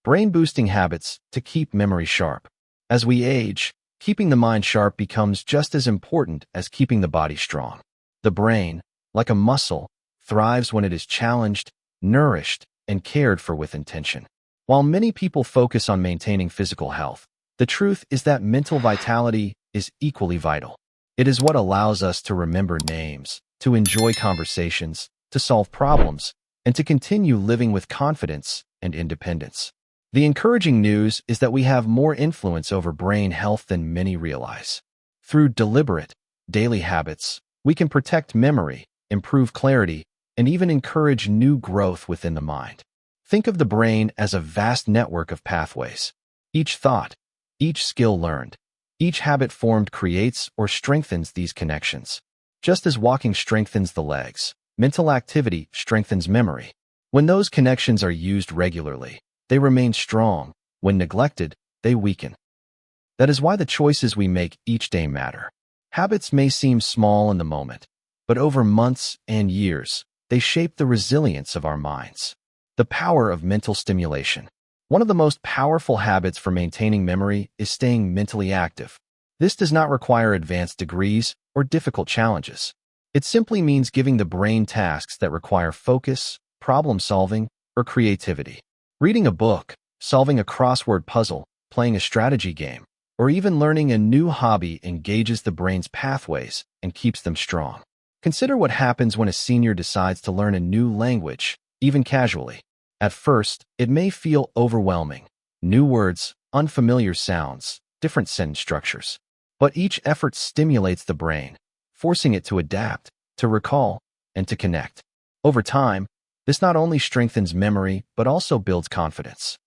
Brain-boosting habits to keep memory sharp. As we age, keeping the mind sharp becomes just as important as keeping the body strong. The brain, like a muscle, thrives when it is challenged, nourished, and cared for with intention. While many people focus on maintaining physical health, the truth is that mental vitality is equally vital. It is what allows us to remember names, to enjoy conversations, to solve problems, and to continue living with confidence and independence. The encouraging news is that we have more influence over brain health than many realize. Through deliberate, daily habits, we can protect memory, improve clarity, and even encourage new growth within the mind. Think of the brain as a vast network of pathways. Each thought, each skill learned, each habit formed creates or strengthens these connections. Just as walking strengthens the legs, mental activity strengthens memory. When those connections are used regularly, they remain strong. When neglected, they weaken. That is why the choices we make each day matter. Habits may seem small in the moment, but over months and years, they shape the resilience of our minds. The power of mental stimulation. One of the most powerful habits for maintaining memory is staying mentally active. This does not require advanced degrees or difficult challenges. It simply means giving the brain tasks that require focus, problem-solving, or creativity. Reading a book, solving a crossword puzzle, playing a strategy game, or even learning a new hobby engages the brain's pathways and keeps them strong. Consider what happens when a senior decides to learn a new language, even casually. At first, it may feel overwhelming. New words, unfamiliar sounds, different sentence structures. But each effort stimulates the brain, forcing it to adapt, to recall, and to connect. Over time, this not only strengthens memory, but also builds confidence.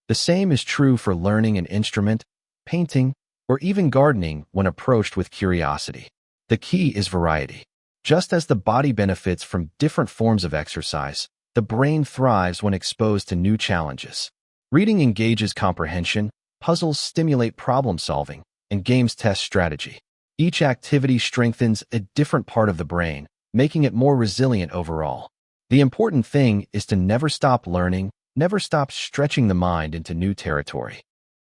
The same is true for learning an instrument, painting, or even gardening when approached with curiosity. The key is variety. Just as the body benefits from different forms of exercise, the brain thrives when exposed to new challenges. Reading engages comprehension, puzzles stimulate problem-solving, and games test strategy. Each activity strengthens a different part of the brain, making it more resilient overall. The important thing is to never stop learning, never stop stretching the mind into new territory.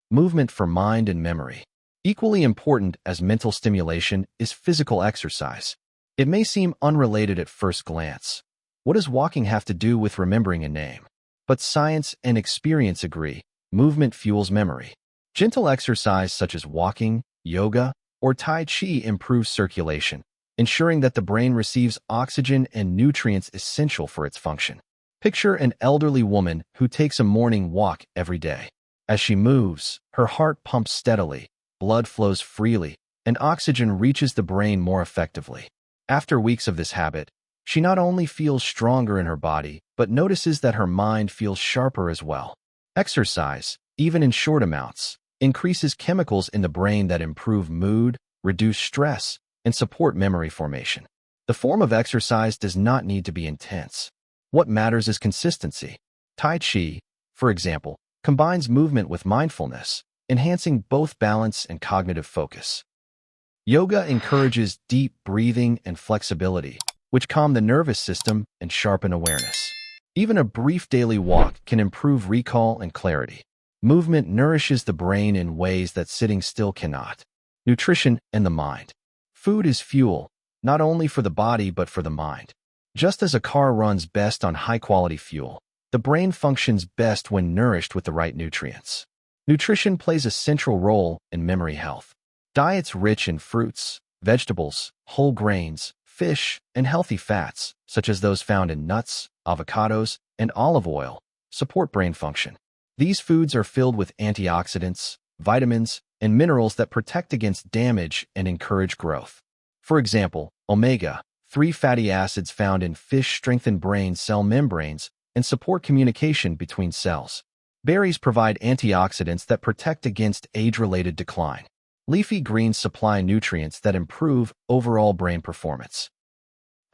Movement for mind and memory. Equally important as mental stimulation is physical exercise. It may seem unrelated at first glance. What does walking have to do with remembering a name? But science and experience agree, movement fuels memory. Gentle exercise such as walking, yoga, or Tai Chi improves circulation, ensuring that the brain receives oxygen and nutrients essential for its function. Picture an elderly woman who takes a morning walk every day. As she moves, her heart pumps steadily, blood flows freely, and oxygen reaches the brain more effectively. After weeks of this habit, she not only feels stronger in her body, but notices that her mind feels sharper as well. Exercise, even in short amounts, increases chemicals in the brain that improve mood, reduce stress, and support memory formation. The form of exercise does not need to be intense. What matters is consistency. Tai Chi, for example, combines movement with mindfulness, enhancing both balance and cognitive focus. Yoga encourages deep breathing and flexibility, which calm the nervous system and sharpen awareness. Even a brief daily walk can improve recall and clarity. Movement nourishes the brain in ways that sitting still cannot. Nutrition and the mind. Food is fuel, not only for the body but for the mind. Just as a car runs best on high-quality fuel, the brain functions best when nourished with the right nutrients. Nutrition plays a central role in memory health. Diets rich in fruits, vegetables, whole grains, fish, and healthy fats, such as those found in nuts, avocados, and olive oil, support brain function. These foods are filled with antioxidants, vitamins, and minerals that protect against damage and encourage growth. For example, omega-3 fatty acids found in fish strengthen brain cell membranes and support communication between cells. Berries provide antioxidants that protect against age-related decline. Leafy greens supply nutrients that improve overall brain performance.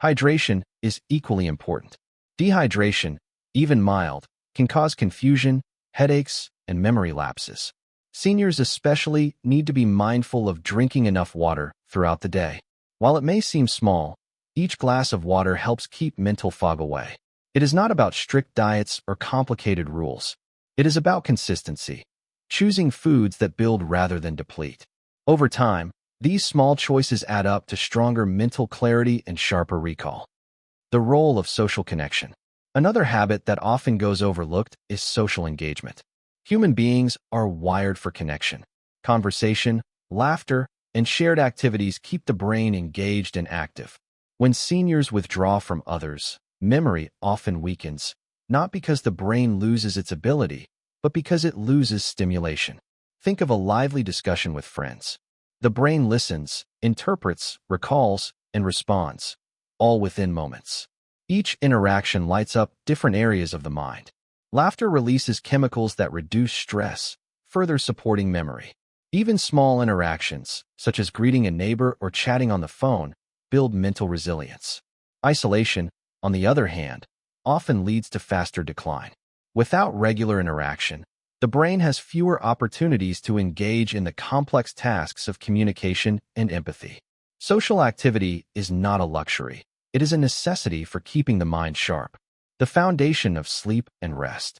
Hydration is equally important. Dehydration, even mild, can cause confusion, headaches, and memory lapses. Seniors especially need to be mindful of drinking enough water throughout the day. While it may seem small, each glass of water helps keep mental fog away. It is not about strict diets or complicated rules. It is about consistency, choosing foods that build rather than deplete. Over time, these small choices add up to stronger mental clarity and sharper recall. The role of social connection. Another habit that often goes overlooked is social engagement. Human beings are wired for connection. Conversation, laughter, and shared activities keep the brain engaged and active. When seniors withdraw from others, memory often weakens, not because the brain loses its ability, but because it loses stimulation. Think of a lively discussion with friends. The brain listens, interprets, recalls, and responds, all within moments. Each interaction lights up different areas of the mind. Laughter releases chemicals that reduce stress, further supporting memory. Even small interactions, such as greeting a neighbor or chatting on the phone, build mental resilience. Isolation, on the other hand, often leads to faster decline. Without regular interaction, the brain has fewer opportunities to engage in the complex tasks of communication and empathy. Social activity is not a luxury. It is a necessity for keeping the mind sharp, the foundation of sleep and rest.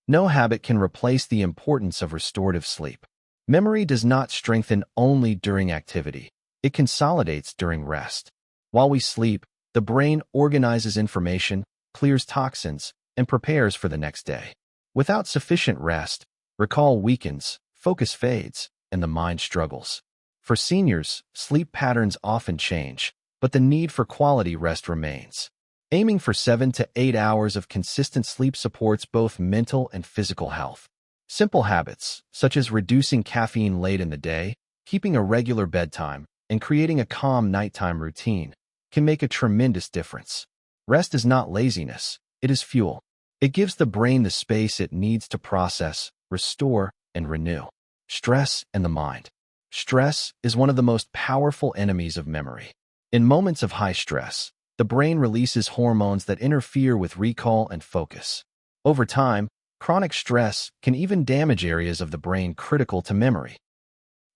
No habit can replace the importance of restorative sleep. Memory does not strengthen only during activity. It consolidates during rest. While we sleep, the brain organizes information, clears toxins, and prepares for the next day. Without sufficient rest, recall weakens, focus fades, and the mind struggles. For seniors, sleep patterns often change, but the need for quality rest remains. Aiming for 7 to 8 hours of consistent sleep supports both mental and physical health. Simple habits, such as reducing caffeine late in the day, keeping a regular bedtime, and creating a calm nighttime routine, can make a tremendous difference. Rest is not laziness, it is fuel. It gives the brain the space it needs to process, restore, and renew. Stress and the mind. Stress is one of the most powerful enemies of memory. In moments of high stress, the brain releases hormones that interfere with recall and focus. Over time, chronic stress can even damage areas of the brain critical to memory.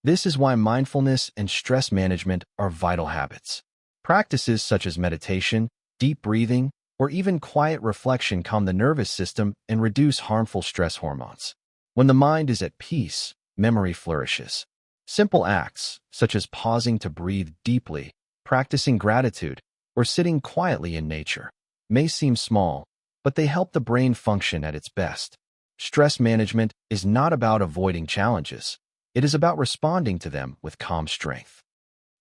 This is why mindfulness and stress management are vital habits. Practices such as meditation, deep breathing, or even quiet reflection calm the nervous system and reduce harmful stress hormones. When the mind is at peace, memory flourishes. Simple acts, such as pausing to breathe deeply, practicing gratitude, or sitting quietly in nature, may seem small, but they help the brain function at its best. Stress management is not about avoiding challenges. It is about responding to them with calm strength.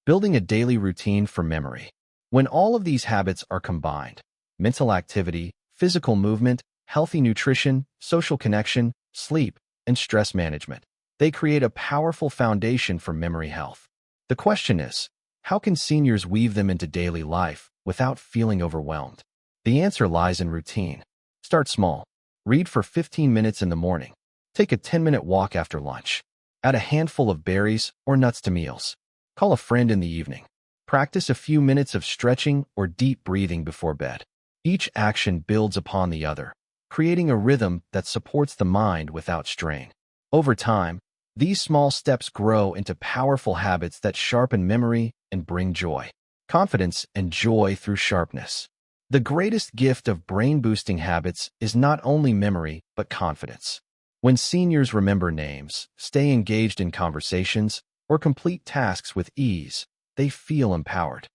Building a daily routine for memory. When all of these habits are combined, mental activity, physical movement, healthy nutrition, social connection, sleep, and stress management, they create a powerful foundation for memory health. The question is, how can seniors weave them into daily life without feeling overwhelmed? The answer lies in routine. Start small. Read for 15 minutes in the morning. Take a 10-minute walk after lunch. Add a handful of berries or nuts to meals. Call a friend in the evening. Practice a few minutes of stretching or deep breathing before bed. Each action builds upon the other, creating a rhythm that supports the mind without strain. Over time, these small steps grow into powerful habits that sharpen memory and bring joy, confidence, and joy through sharpness. The greatest gift of brain-boosting habits is not only memory, but confidence. When seniors remember names, stay engaged in conversations, or complete tasks with ease, they feel empowered.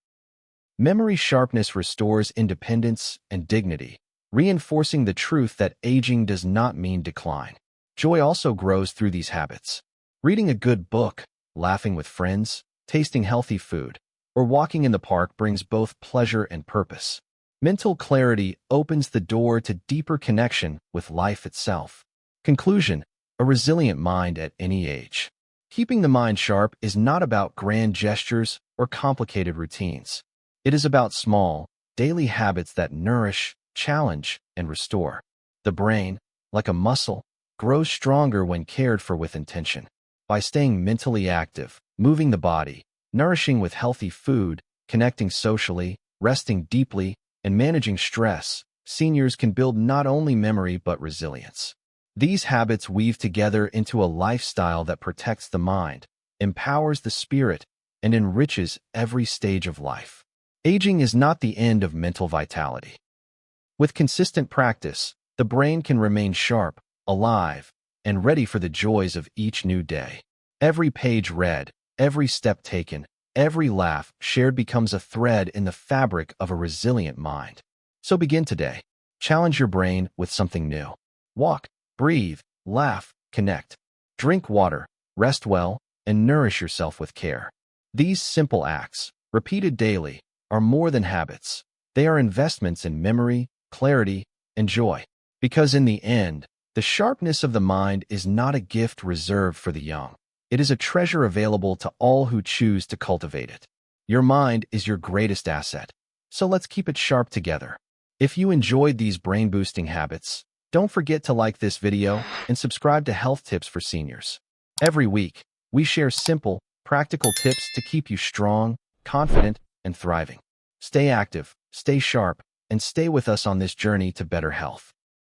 Memory sharpness restores independence and dignity, reinforcing the truth that aging does not mean decline. Joy also grows through these habits. Reading a good book, laughing with friends, tasting healthy food, or walking in the park brings both pleasure and purpose. Mental clarity opens the door to deeper connection with life itself. Conclusion: a resilient mind at any age. Keeping the mind sharp is not about grand gestures or complicated routines. It is about small, daily habits that nourish, challenge, and restore. The brain, like a muscle, grows stronger when cared for with intention. By staying mentally active, moving the body, nourishing with healthy food, connecting socially, resting deeply, and managing stress, seniors can build not only memory but resilience. These habits weave together into a lifestyle that protects the mind, empowers the spirit, and enriches every stage of life. Aging is not the end of mental vitality. With consistent practice, the brain can remain sharp, alive, and ready for the joys of each new day. Every page read, every step taken, every laugh shared becomes a thread in the fabric of a resilient mind. So begin today. Challenge your brain with something new. Walk, breathe, laugh, connect. Drink water, rest well, and nourish yourself with care. These simple acts, repeated daily, are more than habits. They are investments in memory, clarity, and joy. Because in the end, the sharpness of the mind is not a gift reserved for the young. It is a treasure available to all who choose to cultivate it. Your mind is your greatest asset, so let's keep it sharp together. If you enjoyed these brain-boosting habits, don't forget to like this video and subscribe to Health Tips for Seniors. Every week, we share simple, practical tips to keep you strong, confident, and thriving. Stay active, stay sharp, and stay with us on this journey to better health.